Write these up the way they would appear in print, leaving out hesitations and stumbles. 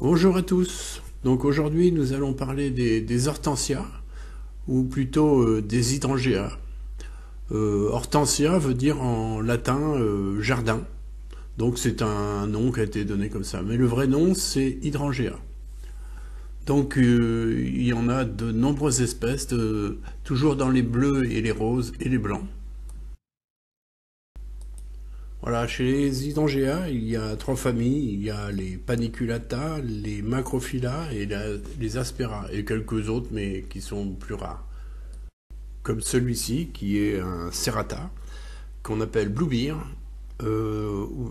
Bonjour à tous. Donc aujourd'hui nous allons parler des hortensias, ou plutôt des hydrangeas. Hortensia veut dire en latin jardin, donc c'est un nom qui a été donné comme ça. Mais le vrai nom c'est hydrangea. Donc il y en a de nombreuses espèces, toujours dans les bleus et les roses et les blancs. Voilà, chez les hydrangeas, il y a trois familles. Il y a les paniculata, les macrophylla et les aspera, et quelques autres, mais qui sont plus rares. Comme celui-ci, qui est un serrata, qu'on appelle Blue Beer.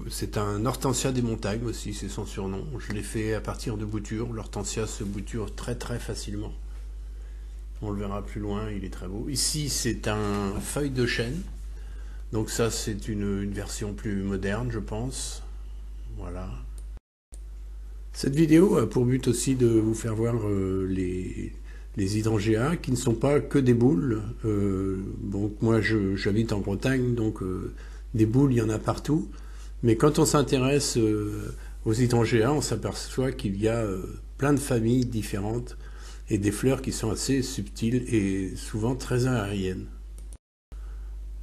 C'est un hortensia des montagnes aussi, c'est son surnom. Je l'ai fait à partir de boutures. L'hortensia se bouture très très facilement. On le verra plus loin, il est très beau. Ici, c'est un feuille de chêne. Donc ça, c'est une version plus moderne, je pense. Voilà. Cette vidéo a pour but aussi de vous faire voir les hydrangeas qui ne sont pas que des boules. Donc moi, j'habite en Bretagne, donc des boules, il y en a partout. Mais quand on s'intéresse aux hydrangeas, on s'aperçoit qu'il y a plein de familles différentes et des fleurs qui sont assez subtiles et souvent très aériennes.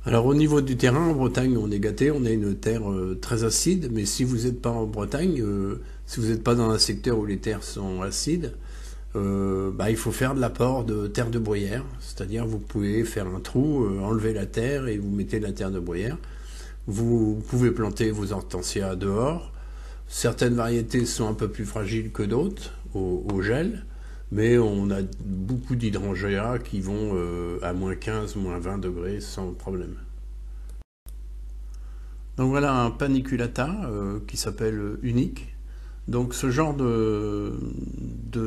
Alors au niveau du terrain, en Bretagne, on est gâté, on a une terre très acide, mais si vous n'êtes pas en Bretagne, si vous n'êtes pas dans un secteur où les terres sont acides, il faut faire de l'apport de terre de bruyère, c'est-à-dire vous pouvez faire un trou, enlever la terre et vous mettez de la terre de bruyère. Vous pouvez planter vos hortensias dehors. Certaines variétés sont un peu plus fragiles que d'autres au gel, mais on a beaucoup d'hydrangeas qui vont à moins 15, moins 20 degrés sans problème. Donc voilà un paniculata qui s'appelle unique. Donc ce genre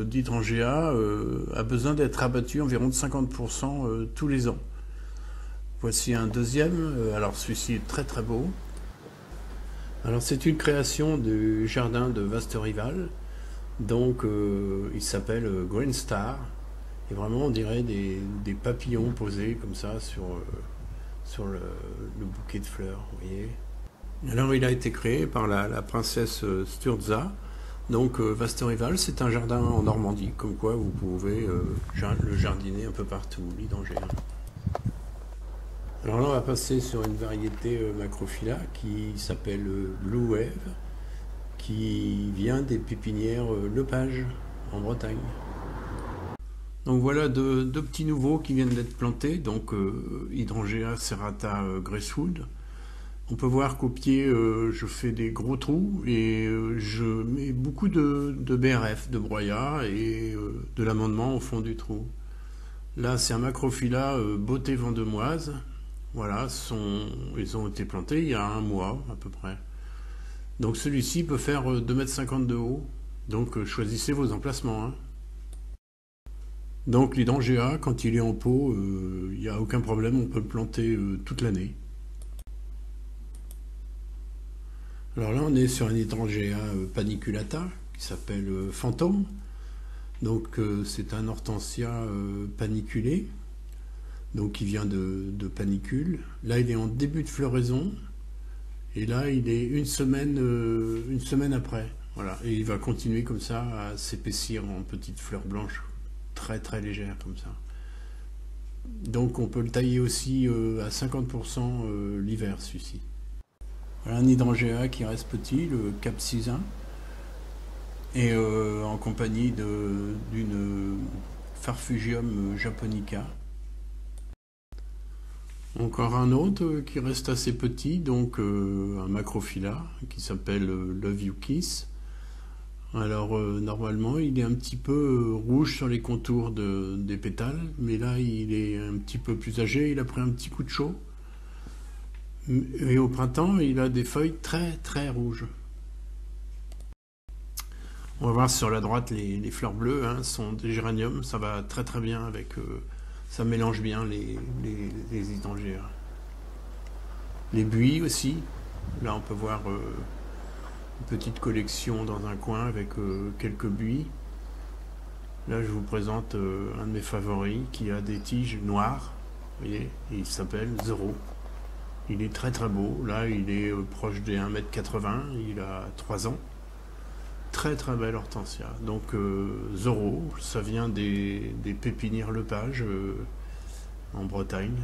d'hydrangea a besoin d'être abattu environ de 50% tous les ans. Voici un deuxième, alors celui-ci est très très beau. Alors c'est une création du jardin de Vaste-Rival. Donc il s'appelle Green Star. Et vraiment on dirait des papillons posés comme ça sur le bouquet de fleurs, vous voyez. Alors il a été créé par la princesse Sturza. Donc Vaste-Rival, c'est un jardin en Normandie, comme quoi vous pouvez le jardiner un peu partout, l'hydrangea. Alors là on va passer sur une variété macrophylla qui s'appelle Blue Wave, qui vient des pépinières Lepage en Bretagne. Donc voilà deux petits nouveaux qui viennent d'être plantés, donc Hydrangea serrata Gracewood. On peut voir qu'au pied je fais des gros trous et je mets beaucoup de BRF, de broyat et de l'amendement au fond du trou. Là c'est un macrophylla beauté vendemoise. Voilà, ils ont été plantés il y a un mois à peu près. Donc celui-ci peut faire 2,50 m de haut. Donc choisissez vos emplacements. Hein. Donc l'hydrangea, quand il est en pot, il n'y a aucun problème, on peut le planter toute l'année. Alors là on est sur un hydrangea paniculata qui s'appelle Fantôme. Donc c'est un hortensia paniculé. Donc il vient de panicule. Là il est en début de floraison. Et là, il est une semaine après. Voilà. Et il va continuer comme ça à s'épaissir en petites fleurs blanches, très très légères comme ça. Donc on peut le tailler aussi à 50% l'hiver, celui-ci. Voilà un hydrangea qui reste petit, le capsicin, et en compagnie d'une Farfugium japonica. Encore un autre qui reste assez petit, donc un macrophylla qui s'appelle Love You Kiss. Alors normalement il est un petit peu rouge sur les contours des pétales, mais là il est un petit peu plus âgé, il a pris un petit coup de chaud. Et au printemps il a des feuilles très très rouges. On va voir sur la droite les fleurs bleues, hein, sont des géraniums, ça va très très bien avec... ça mélange bien les hydrangeas. Les buis aussi. Là, on peut voir une petite collection dans un coin avec quelques buis. Là, je vous présente un de mes favoris qui a des tiges noires. Vous voyez, et il s'appelle Zero. Il est très très beau. Là, il est proche des 1,80 m. Il a 3 ans. très très belle hortensia. Donc Zorro, ça vient des pépinières Lepage en Bretagne.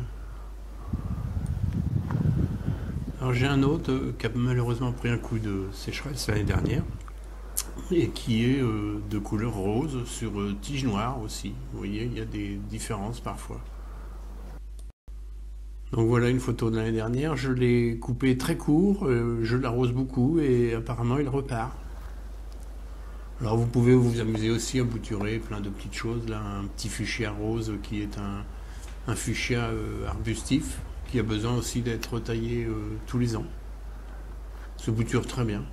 Alors j'ai un autre qui a malheureusement pris un coup de sécheresse l'année dernière et qui est de couleur rose sur tige noire aussi. Vous voyez, il y a des différences parfois. Donc voilà une photo de l'année dernière, je l'ai coupé très court, je l'arrose beaucoup et apparemment il repart. Alors vous pouvez vous amuser aussi à bouturer plein de petites choses. Là, un petit fuchsia rose qui est un fuchsia arbustif qui a besoin aussi d'être taillé tous les ans. Se bouture très bien.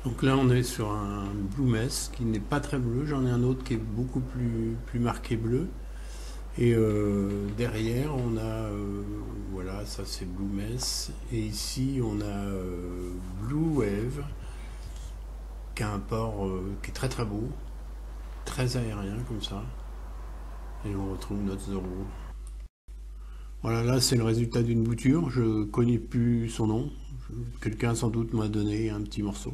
Donc là on est sur un Blue Mess qui n'est pas très bleu, j'en ai un autre qui est beaucoup plus marqué bleu. Et derrière on a, voilà, ça c'est Blue Mess. Et ici on a Blue Wave, qui a un port qui est très très beau, très aérien comme ça. Et on retrouve notre Zorro. Voilà, là c'est le résultat d'une bouture, je connais plus son nom. Quelqu'un sans doute m'a donné un petit morceau.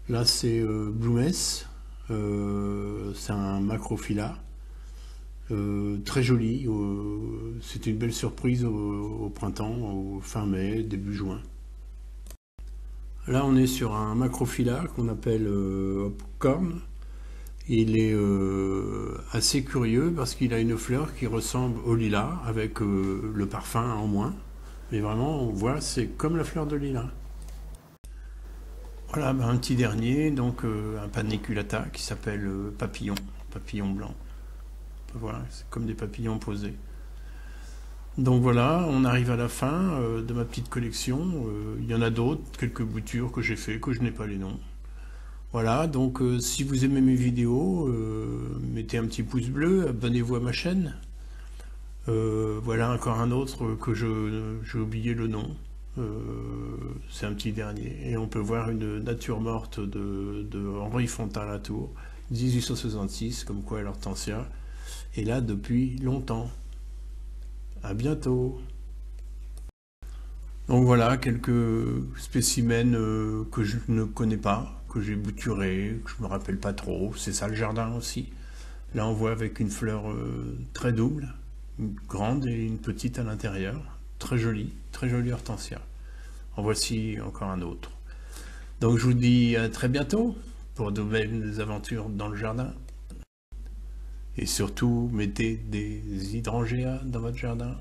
Là c'est Blue Mess, c'est un macrophylla, très joli, c'était une belle surprise au printemps, au fin mai, début juin. Là on est sur un macrophylla qu'on appelle Hopcorn. Il est assez curieux parce qu'il a une fleur qui ressemble au lilas avec le parfum en moins. Mais vraiment on voit c'est comme la fleur de lilas. Voilà, un petit dernier, donc un paniculata qui s'appelle papillon, papillon blanc. Voilà, c'est comme des papillons posés. Donc voilà, on arrive à la fin de ma petite collection. Il y en a d'autres, quelques boutures que j'ai fait, que je n'ai pas les noms. Voilà, donc si vous aimez mes vidéos, mettez un petit pouce bleu, abonnez-vous à ma chaîne. Voilà encore un autre que j'ai oublié le nom. C'est un petit dernier. Et on peut voir une nature morte de Henri Fontaine-Latour, 1866, comme quoi l'hortensia est là depuis longtemps. À bientôt. Donc voilà, quelques spécimens que je ne connais pas, que j'ai bouturés, que je me rappelle pas trop. C'est ça le jardin aussi. Là on voit avec une fleur très double, une grande et une petite à l'intérieur. Très jolie hortensia. En voici encore un autre. Donc je vous dis à très bientôt pour de belles aventures dans le jardin. Et surtout, mettez des hydrangeas dans votre jardin.